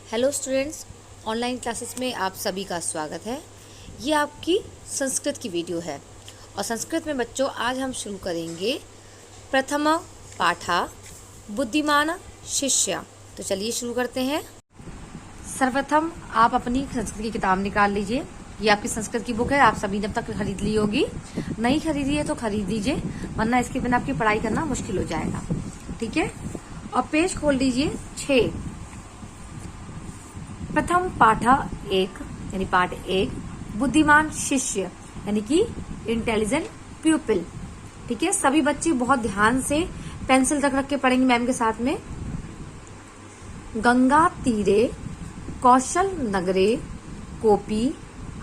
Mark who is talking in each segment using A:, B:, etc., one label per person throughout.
A: Hello students, online classes में आप सभी का स्वागत है। ये आपकी संस्कृत की वीडियो है और संस्कृत में बच्चों आज हम शुरू करेंगे प्रथम पाठा बुद्धिमान शिष्य। तो चलिए शुरू करते हैं। सर्वप्रथम आप अपनी संस्कृत की किताब निकाल लीजिए। ये आपकी संस्कृत की बुक है, आप सभी ने अब तक खरीद ली होगी। नहीं खरीदी है तो खरीद लीजिए, वरना इसके बिना आपकी पढ़ाई करना मुश्किल हो जाएगा। ठीक है, और पेज खोल लीजिए 6। प्रथम पाठा 1 यानी पाठ 1 बुद्धिमान शिष्य यानी कि इंटेलिजेंट प्यूपिल। ठीक है, सभी बच्चे बहुत ध्यान से पेंसिल तक रख के पढ़ेंगे मैम के साथ में। गंगा तीरे कौशल नगरे कोपी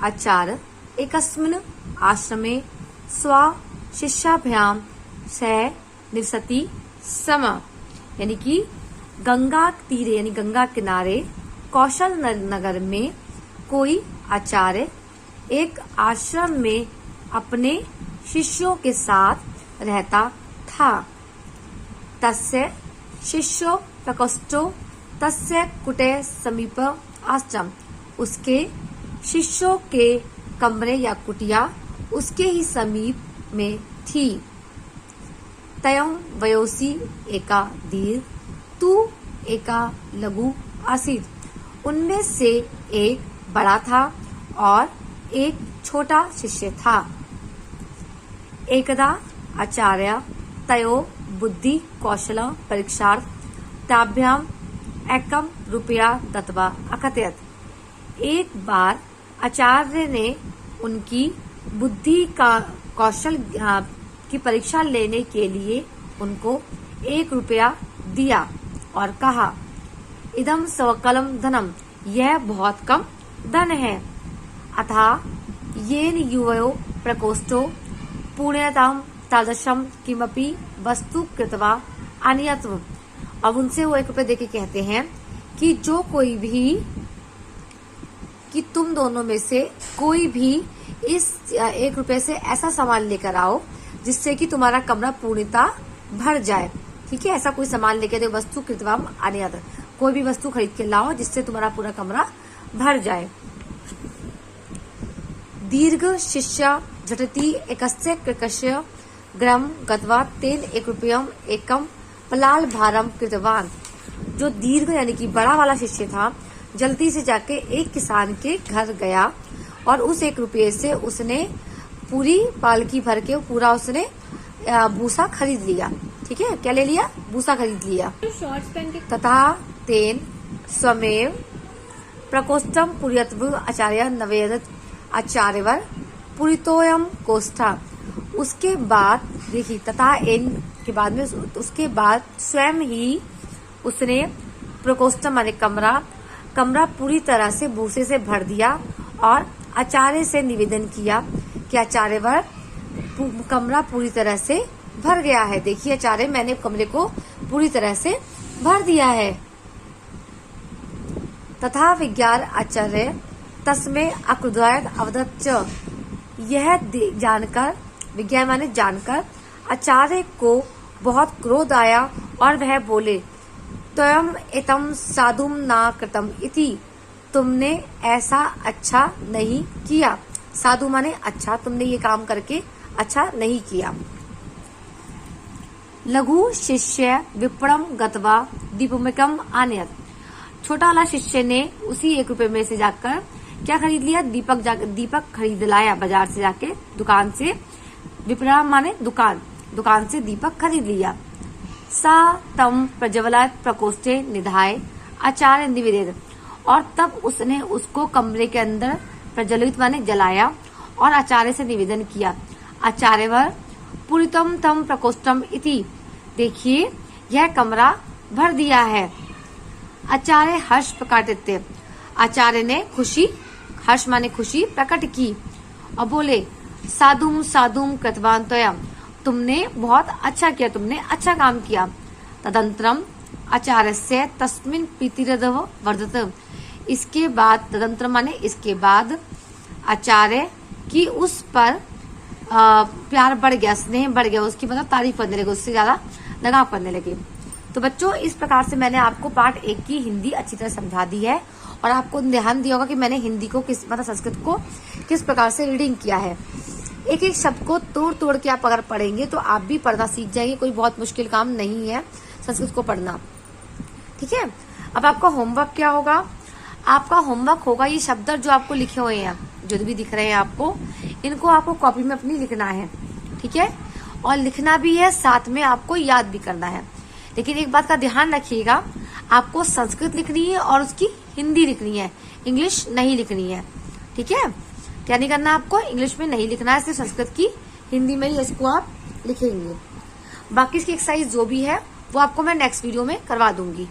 A: आचार्य एकस्मिन् आश्रमे स्व शिष्याभ्याम सह निवसति स्म। यानी कि गंगा तीरे यानी गंगा किनारे कौशल नगर में कोई आचार्य एक आश्रम में अपने शिष्यों के साथ रहता था। तस्य शिष्यो प्रकोष्ठो तस्य कुटे समीप आश्रम। उसके शिष्यों के कमरे या कुटिया उसके ही समीप में थी। तयं वयोसी एका दीर्घ तू एका लघु आसीत्। उनमें से एक बड़ा था और एक छोटा शिष्य था। एकदा आचार्य तयो बुद्धि कौशल परीक्षार्थ ताभ्याम एकम रुपया दत्वा अकथयत्। एक बार आचार्य ने उनकी बुद्धि का कौशल की परीक्षा लेने के लिए उनको 1 रुपया दिया और कहा, इदम स्वकलम धनम, यह बहुत कम धन है। अतः येन युवयो प्रकोष्ठो पुण्यताम तादृशम किमपि वस्तु कृत्वा आनीयत्व। अब उनसे वो 1 रुपये देके कहते हैं कि जो कोई भी कि तुम दोनों में से कोई भी इस 1 रुपये से ऐसा सामान लेकर आओ जिससे कि तुम्हारा कमरा पूर्णता भर जाए। ठीक है, ऐसा कोई सामान लेके दो, वस्तु कृत्वा आनीयत्व, कोई भी वस्तु खरीद के लाओ जिससे तुम्हारा पूरा कमरा भर जाए। दीर्घ शिष्य झटति एकस्य कृकस्य ग्रम गत्वा तेन 1 रुपयम एकम पलाल भारम कृतवान। जो दीर्घ यानी कि बड़ा वाला शिष्य था, जल्दी से जाके एक किसान के घर गया और उस 1 रुपये से उसने पूरी पालकी भर के पूरा उसने भूसा खरीद लिया। ठीक है, क्या ले लिया? भूसा खरीद लिया। तथा तेन स्वमेव प्रकोष्ठम पुर्यत्व आचार्य नवेदत आचार्यवर पुरितोयम कोष्ठा। उसके बाद देखिए, तथा इन के बाद में उसके बाद स्वयं ही उसने प्रकोष्ठ माने कमरा पूरी तरह से भूसे से भर दिया और आचार्य से निवेदन किया कि आचार्यवर कमरा पूरी तरह से भर गया है। देखिए आचार्य, मैंने कमरे को पूरी तरह से भर दिया है। तथा विज्ञान आचार्य तस्मे अक्रुद्धायत अवदच्च। यह जानकर, विज्ञान माने जानकर, आचार्य को बहुत क्रोध आया और वह बोले, त्वयं एतम साधुम न कृतम इति। तुमने ऐसा अच्छा नहीं किया। साधु माने अच्छा, तुमने ये काम करके अच्छा नहीं किया। लघु शिष्य विपणम गत्वा दीपमिकम आनयत। छोटा वाला शिष्य ने उसी 1 रुपये में से जाकर क्या खरीद लिया? दीपक खरीद लाया बाजार से जाके, दुकान से। विपणम माने दुकान से दीपक खरीद लिया। सा तम प्रज्वलित प्रकोष्ठे निधाय आचार्य निवेदित। और तब उसने उसको कमरे के अंदर प्रज्वलित माने जलाया और आचार्य से निवेदन किया, आचार्यवर पुरितम तम प्रकोष्ठम इति। देखिए, यह कमरा भर दिया है। आचार्य हर्ष प्रकटित। आचार्य ने हर्ष माने खुशी प्रकट की और बोले, साधुम साधुम कृतवान त्वया। तुमने बहुत अच्छा किया, तुमने अच्छा काम किया। तदंतरम आचार्य से तस्मिन प्रीतिरदव वर्धत। इसके बाद, तदंतर माने इसके बाद, आचार्य की उस पर प्यार बढ़ गया, स्नेह बढ़ गया, उसकी मतलब तारीफ करने लगे, उससे ज्यादा लगाव करने लगे। तो बच्चों इस प्रकार से मैंने आपको पार्ट 1 की हिंदी अच्छी तरह समझा दी है और आपको ध्यान दिया होगा कि मैंने हिंदी को संस्कृत को किस प्रकार से रीडिंग किया है। एक एक शब्द को तोड़ तोड़ के आप अगर पढ़ेंगे तो आप भी पढ़ना सीख जाएंगे। कोई बहुत मुश्किल काम नहीं है संस्कृत को पढ़ना, ठीक है। अब आपका होमवर्क क्या होगा? आपका होमवर्क होगा ये शब्द जो आपको लिखे हुए हैं, जो भी दिख रहे हैं आपको, इनको आपको कॉपी में अपनी लिखना है, ठीक है। और लिखना भी है, साथ में आपको याद भी करना है। लेकिन एक बात का ध्यान रखिएगा, आपको संस्कृत लिखनी है और उसकी हिंदी लिखनी है, इंग्लिश नहीं लिखनी है, ठीक है। क्या नहीं करना आपको? इंग्लिश में नहीं लिखना है, सिर्फ संस्कृत की हिंदी में ही इसको आप लिखेंगे। बाकी इसकी एक्सरसाइज जो भी है वो आपको मैं नेक्स्ट वीडियो में करवा दूंगी।